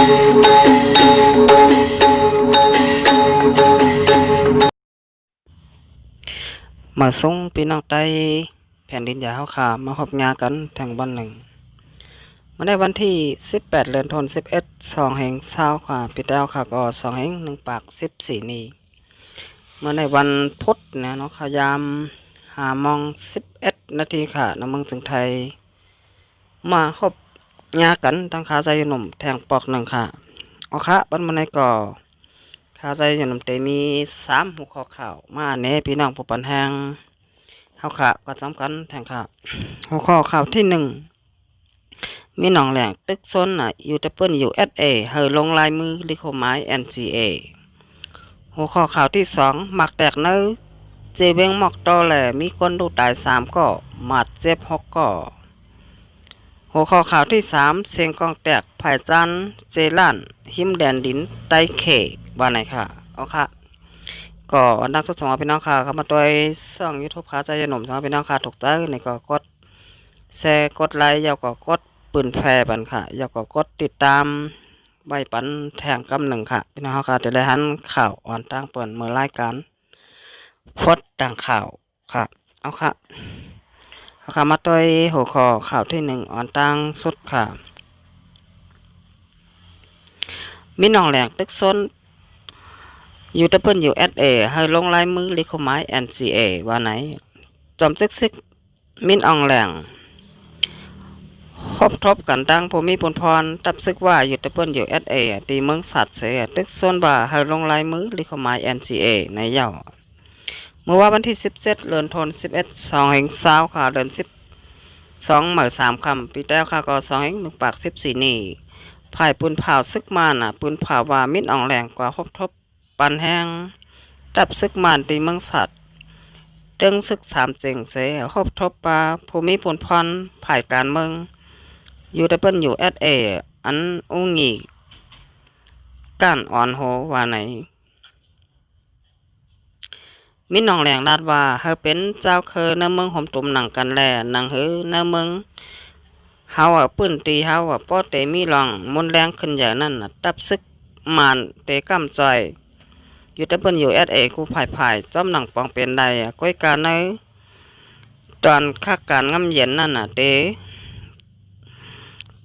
มาส่งพี่น้องใต้แผ่นดินใหญ่เฮาค่ะมาพบญากันแทงวันหนึ่งมาในวันที่18เดือนธันวาคม2แห่ง20ค่ะพี่แต้วค่ะก็2แห่ง1ปาก14นี้เมื่อในวันพุธนะเนาะค่ะยาม5:11 นาทีค่ะณเมืองถึงไทยมาพบญากันตั้งขาใจหนุ่มแทงปอกหนึ่งค่ะเอาค่ะบันมาในก่อขาใจหนุ่มเตมี3หัวข้อข่าวมาเน่พี่น้องผู้ปันแหงเฮาค่ะก็สำคัญแทงค่ะหัวข้อข่าวที่1มีหนองแหล่งตึกซนยูทูบเบอร์USA เฮอลงลายมือลิโคไม้ NGA หัวข้อข่าวที่2หมักแตกเนื้อเจเวงหมอกตอแหล่มีคนดูตาย3ก่อหมัดเจ็บ6ก่อหัวข้อข่าวที่3เสียงกองแตกภายจันเจลันหิมแดนดินไตเขว่าไหนค่ะเอาค่ะก็นักศึกษาพี่น้องค่ะเข้ามาด้วยช่อง YouTube ค่ะใจหนุ่มสำหรับพี่น้องค่ะถูกใจในก็กดแชร์กดไลค์อยากก็กดปืนแพร่บันค่ะอยากก็กดติดตามใบปันแทงกำหนึ่งค่ะพี่น้องค่ะจะได้หันข่าวอ่อนตั้งเปิดเมื่อรายการพดต่างข่าวค่ะเอาค่ะเอาค่ะมาด้วยหัวข้อข่าวที่1อ่อนตั้งสุดค่ะมีหนองแหลงตึกซนยูทูบเบอร์USAให้ลงลายมือลิโคไม้ NCA ว่าไหนจอมซึกมินอองแหลงครบทบกันตั้งภูมิพลพรตับซึกว่ายูทูบเบอร์USAตีเมืองสัตว์เสียตึกซนว่าให้ลงลายมือลิโคไม้ NCA ในเย้าเมื่อวันที่17เดือนธันวาคม2แห่ง20ค่ะเดือน12หมาย3คำปีแต้วค่ะก็2แห่ง1ปาก14นี่ภายปืนเผาซึกมาปืนเผาว่ามินอองแหลงกว่าครบทบปันแห้งตับซึกมันตีเมืองสัตว์ตึงซึก3เจ๋งเสครบทบปาภูมิพลพรภายการเมืองยูทูบเบอร์USAอันอุ้งอีก้านอ่อนโหว่าไหนมิน้องแหลงลาดว่าเฮาเป็นเจ้าเคยในเมืองห่มตุ่มหนังกันแลหนังหือในเมืองเฮาปื้นตีเฮาป้อเตมีหลองมุนแรงขึ้นอย่างนั้นตับซึกมันเตกำจอยยูทูบเบอร์USAกูภายจอมหนังปองเป็นใดก้อยการในตอนคักการงำเย็นนั่นเต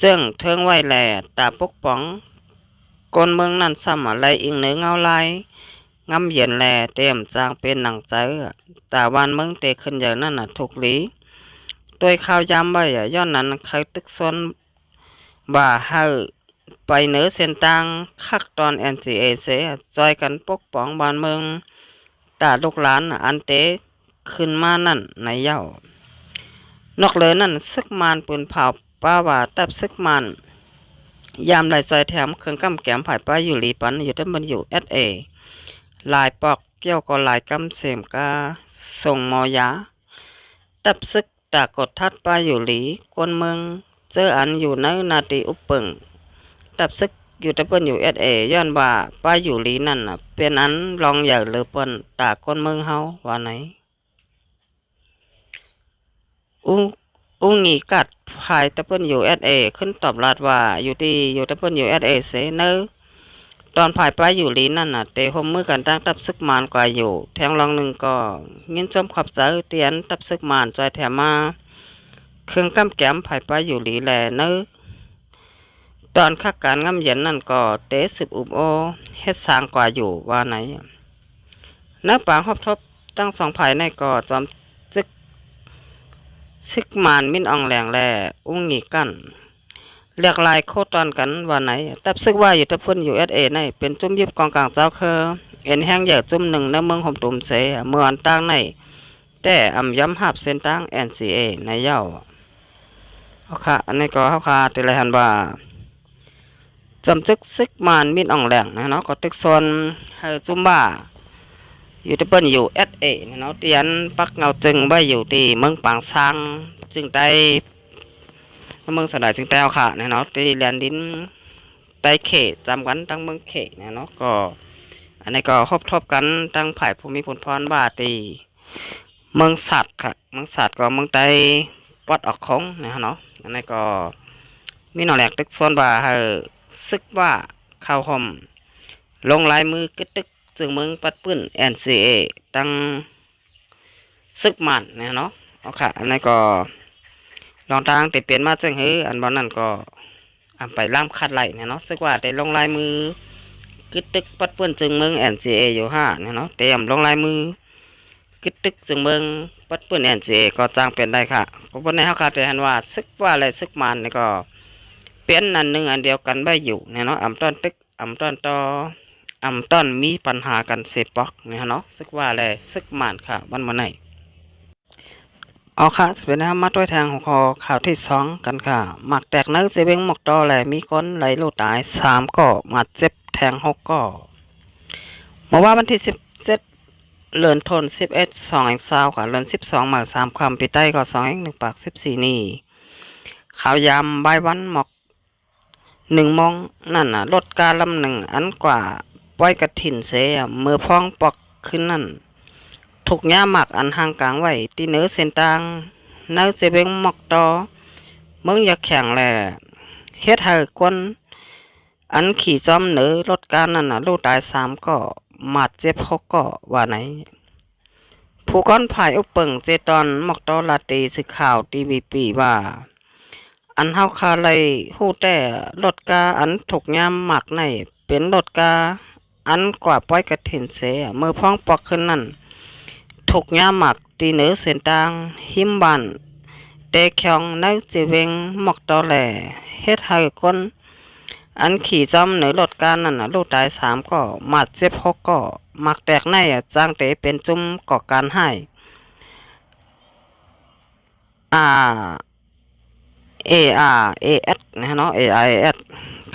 เจิ้งเทิงไว้แหล่ตาปกป้องกนเมืองนั่นซ้ำอะไรอิงเนื้อเงาลายงำเย็นแหล่เต็มจางเป็นหนังใจตาวันเมืองเตขึ้นอย่างนั้นถูกหลีโดยข่าวยามไว้ย้อนนั้นใครตึกซนบ่าเฮาไปเหนือเส้นทางคักตอน NCA เสจอยกันปกป้องบ้านเมืองตาลูกหลานอันเตขึ้นมานั่นในเย้านอกเลยนั่นซึกมานปืนเผาป้าว่าตับซึกมันยามไหลใจแถมเครื่องกำแกมผ่ายป้าอยู่หลีปันอยู่ที่มันอยู่SAลายปอกเกี่ยวก็ลายกำเสมกาส่งมอยาตับซึกตากดทัดป้าอยู่หลีกวนเมืองเจออันอยู่ในนาทีอุปเปิงตับซึกอยู่ที่มันอยู่SAย้อนว่าป้าอยู่หลีนั่นเป็นอันลองอย่าเลือเปิ้นตากวนเมืองเฮาว่าไหนอุ้งงีกัดภายตะเปิ้นUSAขึ้นตอบรับว่าอยู่ที่อยู่ตะเปิ้นUSAเสเนอตอนภายป้าอยู่ลีนั่นเตะหมมือกันตั้งตับซึกมานกว่าอยู่แทงลองหนึ่งก็เงินจมขับใจเตียนตับซึกมานจอยแถมมาเครื่องกำแก้มภายป้าอยู่ลีแลเนอตอนคักการงำเย็นนั่นก็เตะสืบอุบโอเฮ็ดสร้างกว่าอยู่ว่าไหนเนื้อปางทบตั้ง2ภายในก็จอมซึกมานมินอองแหลงแลอุ้งงีกันเรียกลายโคตอนกันว่าไหนตับซึกว่าอยู่ทับพุ่นUSAในเป็นจุ่มยิบกองกลางเจ้าเคอเอ็นแห้งใหญ่จุ่มหนึ่งในเมืองห่มตุ่มเสเมืองตั้งในแต่อำย้ำหับเส้นตั้ง NCA ในเย้าเอาค่ะอันนี้ก็เขาค่ะติเลยหันว่าจำซึกมานมินอองแหลงนะเนาะก็ตึกซนให้จุ่มบ้าอยู่ที่เปิ้นUSAเนาะเตียนปักเงาจึงไว้อยู่ที่เมืองปางซางจึงได้เมืองสลายจึงแต้วค่ะเนาะที่แลนดินไตเขจำกันตั้งเมืองเขเนาะก็อันนี้ก็ครบทบกันตั้งภายภูมิพลพรบาตีเมืองสัตว์ค่ะเมืองสัตว์ก็เมืองไตปอดออกคงเนาะอันนี้ก็มีหน่อแหลกตึกส่วนบ่าให้ ซึกว่าข่าวห่มลงลายมือกึดตึกจึงเมืองปัดปื้น NCA ตั้งซึกมันเนี่ยเนาะเอาค่ะอันนี้ก็ลองทางแต่เปลี่ยนมาจังหืออันบ่นั้นก็ไปล่ามคัดไหลเนี่ยเนาะซึกว่าได้ลงลายมือกึดตึกปัดปื้นจึงเมือง NCA อยู่เนี่ยเนาะเตรียมลงลายมือกึดตึกจึงเมืองปัดปื้น NCA ก็จ้างเป็นได้ค่ะก็บ่ได้เฮาคาดแต่หันว่าซึกว่าอะไรซึกมันนี่ก็เป็นอันหนึ่งอันเดียวกันไม่อยู่เนี่ยเนาะต้นตึกต้นต่อต้นมีปัญหากันเสปอกเนี่ยเนาะซึกว่าอะไรซึกมันค่ะวันมาไหนเอาค่ะเป็นนะมาด้วยทางของข่าวที่สองกันค่ะหมักแตกนักเซเวงหมกตอแหละมีก้นไหลโลตาย3ก่อมาเจ็บแทง6ก่อเมื่อว่าวันที่17เลือนทน11/2ค่ะเลือน12หมาก3คำปีใต้ก็2/1ปาก14นี่ข่าวยามใบวันหมอก1 โมงนั่นน่ะรถกาลำหนึ่งอันกว่าป้อยกระถิ่นเสียมือพองปอกขึ้นนั่นถูกย่าหมักอันห่างกลางไว้ที่เนื้อเส้นตางเนื้อเสเบงหมอกตอเมืองอยากแข่งแหละเฮ็ดให้คนอันขี่จอมเนื้อรถการนั่นน่ะลูกตาย3ก่อหมัดเจ็บ6ก่อว่าไหนผู้ก้อนผายอุปเปิงเจตอนหมอกตอลาตีสื่อข่าวทีวีปีว่าอันเฮาคาเลยฮู้แต่รถกาอันถูกย่ำหมักในเป็นรถกาอันกว่าป้อยกระถิ่นเสียมือพ้องปอกขึ้นนั่นถูกย่ำหมักตีเหนือเส้นตางหิมบันเตะคองในจีเวงหมอกตอแหล่เฮ็ดให้คนอันขี่จอมเหนือรถกานั่นลูกตาย3ก่อหมัดเจ็บ6ก่อหมักแตกในจ้างเตะเป็นจุ่มก่อการให้ARAS นะเนาะ AIS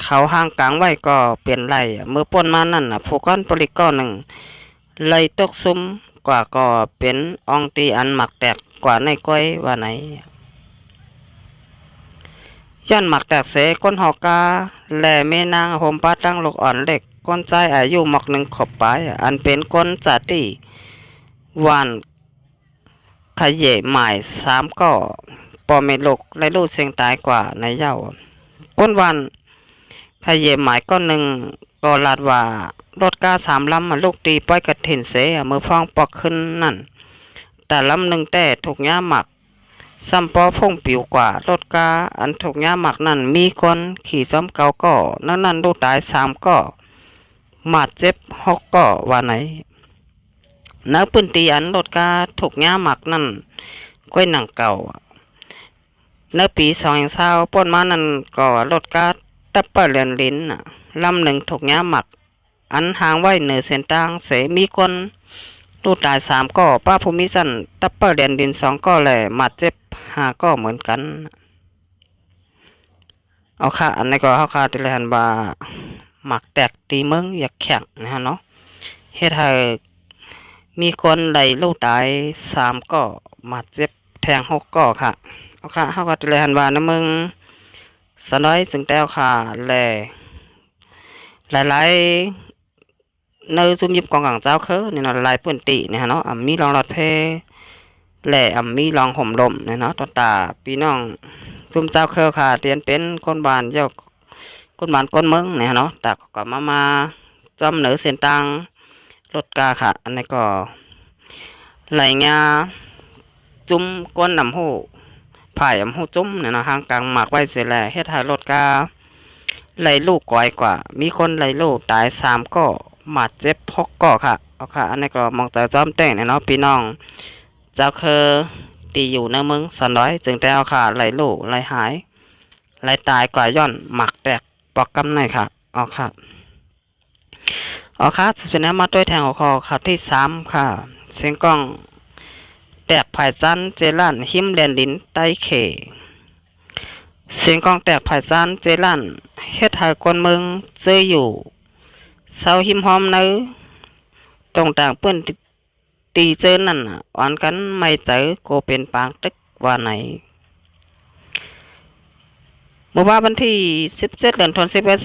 เขาห่างกลางไว้ก็เปลี่ยนไรเมื่อป่นมานั่นผู้ก้อนปริก้อนหนึ่งเลยตกซุ้มกว่าก็เป็นอองตีอันหมักแตกกว่าในก้อยว่าไหนย้อนหมักแตกเสก้นหอกาแหล่แม่นางโฮมป้าตั้งลูกอ่อนเล็กก้นใจอายุหมอก1ขบปลายอันเป็นก้นจัดตีวันขยเย่หมาย3ก่อปอเมลกและลูกเสียงตายกว่าในเย้าก้นวันขยเย่หมายก้อนหนึ่งก็ลาดว่ารถกา3 ลำมาลูกตีป้อยกระถิ่นเสมือฟองปอกขึ้นนั่นแต่ลำหนึ่งแต่ถูกย่าหมักซ้ำปอพงปิวกว่ารถกาอันถูกย่าหมักนั่นมีคนขี่ซ้อมเก่าก่อนั่นลูกตาย3ก่อหมัดเจ็บ6ก่อว่าไหนนักปืนตีอันรถกาถูกย่าหมักนั่นก้อยหนังเก่าในปี2020ป้นมานั่นก็รถกาตับเปเลียนลิ้นลำหนึ่งถูกย่าหมักอันห่างไว้เหนือเส้นตางเสมีคนลูกตาย3ก่อป้าภูมิสันตับเปเลียนดิน2ก่อแหล่หมัดเจ็บ5ก่อเหมือนกันเอาค่ะอันนี้ก็เฮาค่ะที่แลนบ่าหมักแตกตีเมืองอยากแข่งนะฮะเนาะเฮ็ดให้มีคนไหลลูกตาย3ก่อหมัดเจ็บแทง6ก่อค่ะเอาค่ะเฮาก็ที่แลนบ่านะมึงสน้อยจึงแต้วค่ะแลหลายๆในซุ่มยิบกองกลางเจ้าคือนี่เนาะหลายปืนติเนี่ยเนาะมีรองรถเพแหล่มีรองห่มลมเนี่ยเนาะตตาพี่น้องซุ่มเจ้าคือค่ะเตียนเป็นคนบ้านเจ้าคนบ้านคนเมืองเนี่ยเนาะตักก็มาจำเหนือเส้นตางรถกาค่ะอันนี้ก็ไหลงาจุ่มก้นนำหูผายหูจุ่มเนี่ยเนาะห่างกลางหมากไว้เสียแหล่เฮ็ดให้รถกาไหลลูกก่อยกว่ามีคนไหลลูกตาย3ก่อหมัดเจ็บ6ก่อค่ะเอาค่ะอันนี้ก็มองแต่จอมแต่งเนี่ยเนาะพี่น้องเจ้าคือตีอยู่ในเมืองสันร้อยจึงแต่เอาค่ะไหลลูกไหลหายไหลตายกว่าย่อนหมักแตกปอกกำในค่ะเอาค่ะเป็นน้ำมาด้วยแทงหัวคอข่าวที่3ค่ะเสียงกล้องแตกภายจันเจลันหิมแลนดินใต้เขเสียงกองแตกภายจันเจลันเฮ็ดให้คนเมืองเจออยู่เศร้าหิมหอมเนื้อตรงต่างเปื้อนตีเจอนั่นอ่อนกันไม่เจอโกเป็นปางตึกว่าไหนเมื่อวันที่17 เดือนธันวาคม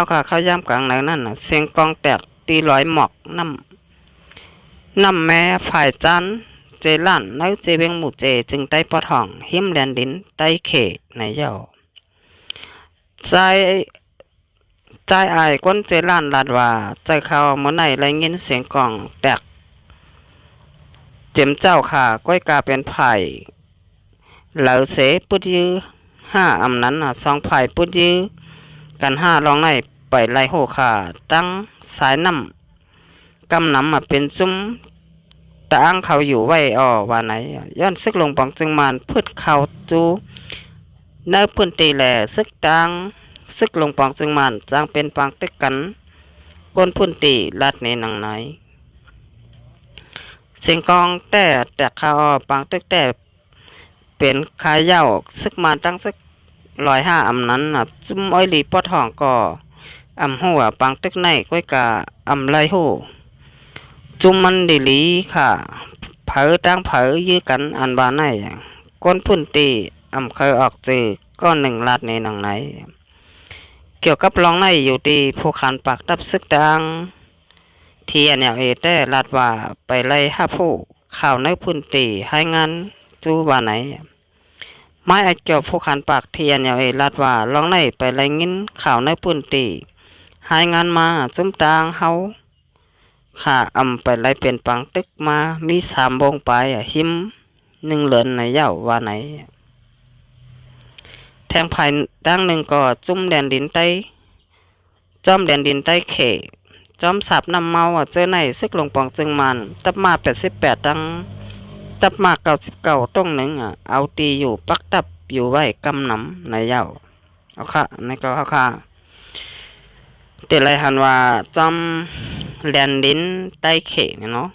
2020ค่ะเข้าย่ำกลางไหนนั่นเสียงกองแตกตีลอยหมอกน้ำแม่ฝ่ายจันเจลันในเจเวงหมู่เจจึงได้ปะทองหิมแลนดินใต้เขในเย้าใจ ใจอายก้นเจล้านลาดว่าใจเขาเมื่อไหนไรเงินเสียงกล่องแตกเจ็มเจ้าค่ะก้อยกาเป็นไผ่เหลาเสปุดยื้อ5อำนั้น2ไผ่ปุดยื้อกัน5ลองในไปไล่โหค่ะตั้งสายน้ำกำน้ำมาเป็นซุ้มตะอ้างเขาอยู่ไว้ว่าไหนย้อนซึกลงปองจึงมานพืชเขาจูเนื้อพื้นตีแหล่ซึกดังซึกลงปองจึงมันจางเป็นปางตึกกันก้นพื้นตีลาดในหนังไหนเสียงกองแต่ข้าวปางตึกแต่เป็นขายเย้าซึกมาตั้งซึก105อำนั้นจุ้มอ้อยหลีปอทองก่ออำหัวปางตึกในก้อยกาอำไรโหจุ้มมันดีลีค่ะเผอตั้งเผอยื้อกันอันบาในก้นพื้นตีอำเคยออกจือก็1 ลาดในหนังไหนเกี่ยวกับรองในอยู่ดีผู้ขันปากดับซึกดังทีแนวได้ลาดว่าไปไล่ห้าผู้ข่าวในพื้นตีให้งานจูว่าไหนไม้ไอเกี่ยวผู้ขันปากทีแนวลาดว่าลองในไปไล่งินข่าวในพื้นตีให้งานมาจุ้มตางเฮาค่ะอำไปไล่เป็นปังตึกมามี3 วงไปหิม1 เหลือนในเย้าว่าไหนแทงภายด้าน1ก็จุ้มแดนดินใต้จอมแดนดินใต้เขจอมสับนำเมาเจอในซึกลงปองจึงมันตับมา88ดังตับมา99ตรงหนึ่งเอาตีอยู่ปักตับอยู่ไว้กำน้ำในเย้าเอาค่ะในก็เอาค่ะเตไรหันว่าจอมแดนดินใต้เขเนี่ยเนาะ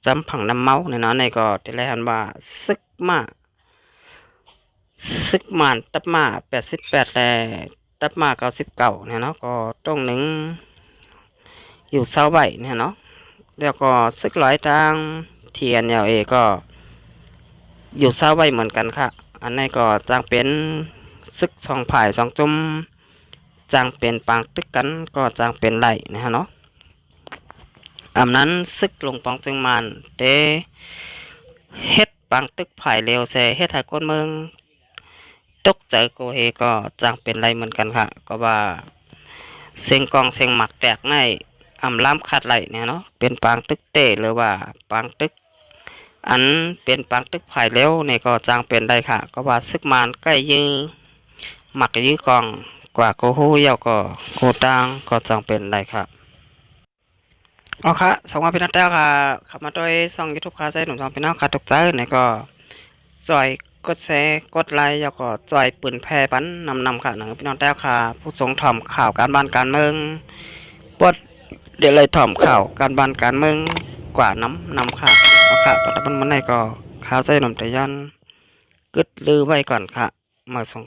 จอมผังนำเมาเนี่ยเนาะในก็เตไรหันว่าซึกมันตับมา88แต่ตับมา99เนี่ยเนาะก็ตรงหนึ่งอยู่เสาใบเนี่ยเนาะแล้วก็ซึก100ทางเทียนก็อยู่เสาใบเหมือนกันค่ะอันนี้ก็จางเป็นซึก2 ฝ่าย2 จุ่มจางเป็นปางตึกกันก็จางเป็นไหลนะฮะเนาะอำนั้นซึกลงปองจึงมันเตเฮ็ดปางตึกไผ่เร็วแซเฮ็ดให้คนเมืองตกใจโกเฮก็จางเป็นไรเหมือนกันค่ะก็ว่าเสียงกองเสียงหมักแตกง่ายอำล้ำขาดไหลเนี่ยเนาะเป็นปางตึกเตหรือว่าปางตึกอันเป็นปางตึกไผ่เร็วเนี่ยก็จางเป็นได้ค่ะก็ว่าซึกมานใกล้ยื้อหมักยื้อกองกว่าโกฮูเยาก็โคตังก็จางเป็นได้ค่ะเอาค่ะสองวันเป็นนัดแล้วค่ะขับมาด้วยช่อง YouTube ค่ะใส่หนุ่มทองเป็นน้าค่ะตกใจเนี่ยก็จอยกดแชร์กดไลค์แล้วก็จอยปืนแพร่ปันนำค่ะหนังพี่น้องแต้วค่ะผู้ทรงถ่อมข่าวการบ้านการเมืองปวดเดี๋ยวเลยถ่อมข่าวการบ้านการเมืองกว่าน้ำค่ะเอาค่ะตอนนี้มันในก็ข่าวใส่หนุ่มแต่ยันกึดลือไว้ก่อนค่ะมาส่ง